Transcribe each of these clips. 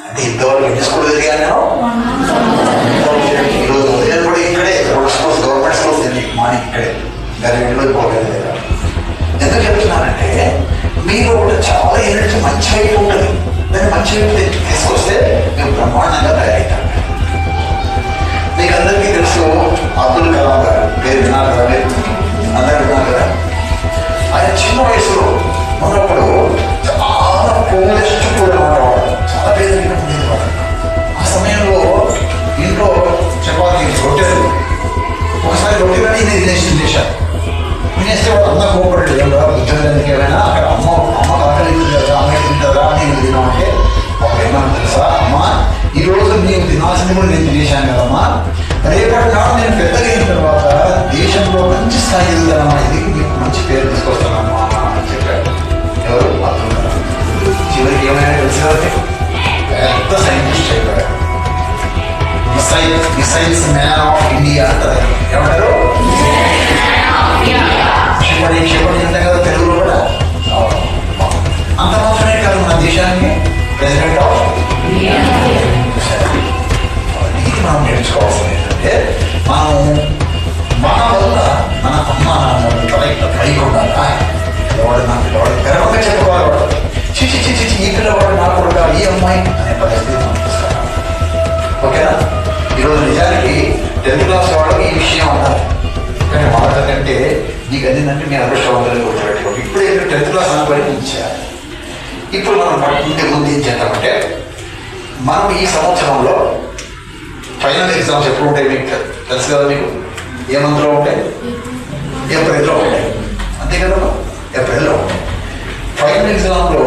అంటే ఇంతవరకు ఎన్ని స్కూల్ తిరిగా నేను ఈరోజు ఉదయం కూడా ఇక్కడే స్కూల్స్ గవర్నమెంట్ స్కూల్స్ మార్నింగ్ ఇక్కడే గవర్నమెంట్లో పోలేదు. ఎందుకు చెప్తున్నానంటే మీరు కూడా చాలా ఎనర్జీ మంచి వైపు ఉంటుంది. దాన్ని మంచి వైపు తీసుకొస్తే మీరు బ్రహ్మాండంగా తయారవుతారు. మీకు అందరికీ తెలుసు అబ్దుల్ కలాం గారు పేరు విన్నారు కదా, అందరూ విన్నారు కదా. ఆయన చిన్న వయసులో ఉన్నప్పుడు చాలా పోలెస్ట్ కూడా ఉన్నవాడు, చాలా పేదరికం ఉండేది వాడు. ఆ సమయంలో ఇంట్లో చపాతీ రొట్టెలు ఒకసారి రొట్టెలని నేను తినేశాను. తినేస్తే వాడు అంతా కోపడలేదు. ఉద్యోగానికి ఏమైనా అక్కడ అమ్మ ఆకలి తింటారా, అమ్మాయి తింటారా నేను తినామంటే ఒక ఏమన్నా తెలుసా, అమ్మ ఈరోజు నీవు తినాల్సింది కూడా నేను తినేశాను కదమ్మా, రేపటి నాడు నేను పెద్దగా అయిన తర్వాత దేశంలో మంచి స్థాయి ఎదుగుతానమ్మా, ఇది నీకు మంచి పేరు తీసుకొస్తానమ్మా అని చెప్పాడు. ఎవరు అర్థం చివరికి ఏమైనా తెలుసు పెద్ద సైంటిస్ట్ చెప్పాడు. మిసైల్స్ మ్యాన్ ఆఫ్ ఇండియా అంటారు. ఏమంటారు? క్షిపణి అంటాం కదా తెలుగులో కూడా. అంత మాత్రమే కాదు, మన దేశానికి ప్రెసిడెంట్ ఆఫ్ ఇండియా. ఇది మనం నేర్చుకోవాల్సింది ఏంటంటే మనం మన వల్ల మన అమ్మ నాన్న పైకి ఉండాలా, పిల్లవాడు నా పిల్లవాడు గర్వంగా చెప్పుకోవాలి. వాడు చిచి చిచి ఈ పిల్లవాడు నా కొడుక ఈ అమ్మాయి అనే పరిస్థితి మనం తీసుకున్నాం. ఓకేనా? ఈరోజు నిజానికి 10th క్లాస్ వాళ్ళకి ఈ విషయం అన్నారు, కానీ వాళ్ళకంటే నీకు అందిందంటే మీ అదృష్టవంతులు గుర్తుపెట్టుకోండి. ఇప్పుడు ఏంటంటే 10th క్లాస్ అనుకొని ఇచ్చారు. ఇప్పుడు మనం పట్టుకుంటే ముందు ఏం చేద్దామంటే, మనం ఈ సంవత్సరంలో ఫైనల్ ఎగ్జామ్స్ ఎప్పుడు ఉంటాయి మీకు తెలుసు కదా. మీకు ఏ మంత్లో ఉంటాయి? ఏప్రిల్లో ఉంటాయి, అంతే కదా. ఏప్రిల్లో ఉంటాయి. ఫైనల్ ఎగ్జామ్లో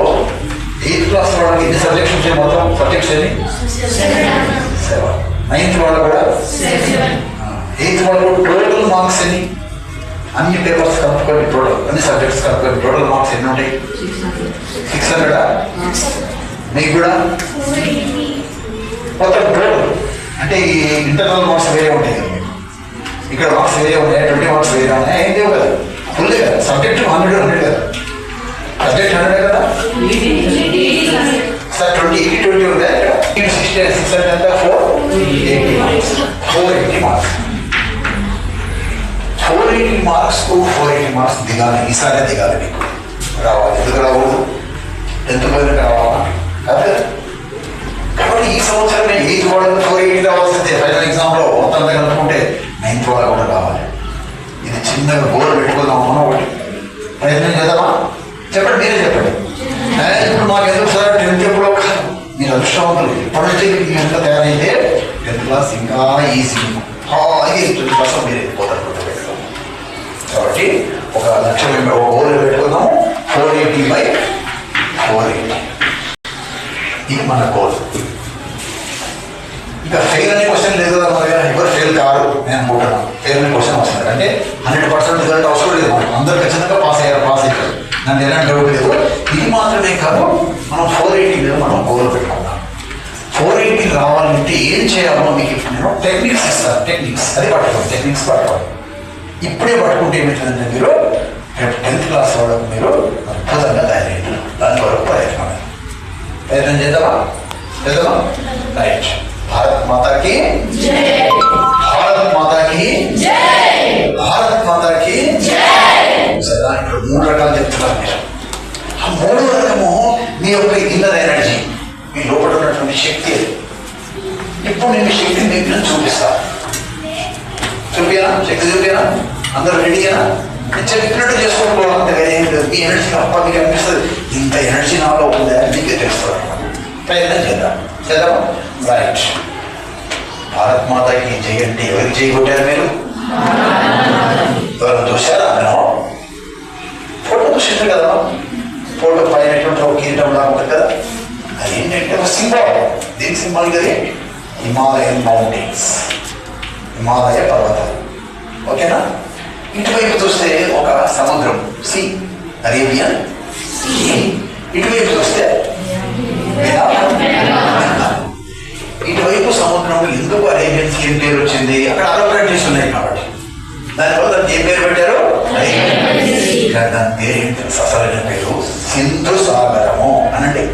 8th క్లాస్ వాళ్ళకి ఎన్ని సబ్జెక్ట్స్ ఉంటాయి? మొత్తం సబ్జెక్ట్స్ ఎన్ని? 7. 9th వాళ్ళు కూడా 8th వాళ్ళు టోటల్ మార్క్స్ ఎన్ని? అన్ని పేపర్స్ కలుపుకొని టోటల్ అన్ని సబ్జెక్ట్స్ కలుపుకొని టోటల్ మార్క్స్ ఎన్ని ఉంటాయి? 600. మీకు కూడా మొత్తం టోటల్ అంటే ఈ ఇంటర్నల్ మార్క్స్ వేరే ఉంటాయి, ఇక్కడ మార్క్స్ వేరే ఉన్నాయి, 20 మార్క్స్ వేరే ఉన్నాయి. ఏం లేవు కదా, ఫుల్ కదా. సబ్జెక్ట్ 100 కదా, సబ్జెక్ట్ 100 కదా సార్. 20 ఉంటాయి ఇక్కడ. 6 అంటే 480 మార్క్స్. 480 మార్క్స్ 480 మార్క్స్కు 480 మార్క్స్ దిగాలి. ఈసారి దిగాలి, మీకు రావాలి. ఎందుకు రాకూడదు? 10th పైన రావాలా కాదు. కాబట్టి ఈ సంవత్సరం నేను 8th వాళ్ళకి 480 రావాల్సిందే. ఫైనల్ ఎగ్జామ్లో మొత్తం కలుపుకుంటే 9th వాళ్ళకి కూడా రావాలి. ఇది చిన్నగా గోల్ పెట్టుకుందాం మనం. ఒకటి ప్రయత్నం చేద్దామా? చెప్పండి, మీరే చెప్పండి. ఇప్పుడు మాకు ఎందుకు సార్ 10th ఎప్పుడో కాదు, మీరు అదృష్టవంతులు. ఇప్పటి మీకు ఎంత తయారైతే 10th క్లాస్ ఇంకా ఈజీ హాయిగా 20% మీరు వెళ్ళిపోతారు. కాబట్టి ఒక లక్ష్యం ఒక గోల్ పెట్టుకుందాము. 480/480 ఇది మన గోల్. ఇంకా ఫెయిల్ అనే క్వశ్చన్ లేదు కదా, మరి ఎవరు ఫెయిల్ కారు నేను అనుకుంటున్నాను. ఫెయిల్ అనే క్వశ్చన్ వస్తుంది అంటే 100% రిజల్ట్ అవసరం లేదు. అందరూ ఖచ్చితంగా పాస్ అయ్యారు. నన్ను ఎలాంటి డౌట్ లేదు. ఇది మాత్రమే కాదు, మనం 480 మీద మనం గోల్ పెట్టుకుందాం. 480 రావాలంటే ఏం చేయాలో మీకు ఇప్పుడు నేను టెక్నిక్స్ ఇస్తాను. టెక్నిక్స్ అది పట్టుకోండి, టెక్నిక్స్ పట్టుకోండి. ఇప్పుడే పట్టుకుంటే ఏమవుతుందంటే మీరు రేపు 10th క్లాస్ వాళ్ళకు మీరు అద్భుతంగా తయారయ్యారు. దాని వరకు ప్రయత్నం చేద్దామా? రైట్. భారత్ మాతాకి భారత్ మాతాకి భారత్ మాతాకి సరే. ఇప్పుడు 3 రకాలు చెప్తున్నారు మీరు. ఆ 3వ రకము మీ యొక్క ఇన్నర్ ఎనర్జీ, మీ లోపల ఉన్నటువంటి శక్తి. ఇప్పుడు నేను శక్తిని మీకు చూపిస్తాను. చూపినా? శక్తి చూపినా? అందరూ రెడీనా? నేను చెప్పినట్టు చేసుకోవడం అంతగా ఏం లేదు. మీ ఎనర్జీ తప్ప మీకు అనిపిస్తుంది, ఇంత ఎనర్జీ నాలో ఉందా మీకే తెలుస్తుంది. ప్రయత్నం చేద్దామా? రైట్. భారత్ మాతాకి జై అంటే ఎవరికి జై కొట్టారు మీరు? ఎవరు చూసారా? ఫోటో చూసారు కదా. ఫోటో పైన ఒక కిరీటం లాగా ఉంటుంది కదా, అది ఏంటంటే ఒక సింబల్. దీని సింబల్ కదా హిమాలయన్ మౌంటైన్స్, హిమాలయ పర్వతాలు. ఓకేనా? ఇటువైపు చూస్తే ఒక సముద్రం, సీ, అరేబియన్ సీ. ఇటువైపు చూస్తే ఇటువైపు సముద్రం. ఎందుకు అరేబియన్ సీ పేరు వచ్చింది? అక్కడ అరబ్ కంట్రీస్ ఉన్నాయి కాబట్టి దానివల్ల దానికి ఏం పేరు పెట్టారు? దాని పేరు ఏం తెలుసు? అసలైన పేరు సింధు సాగరము అనండి.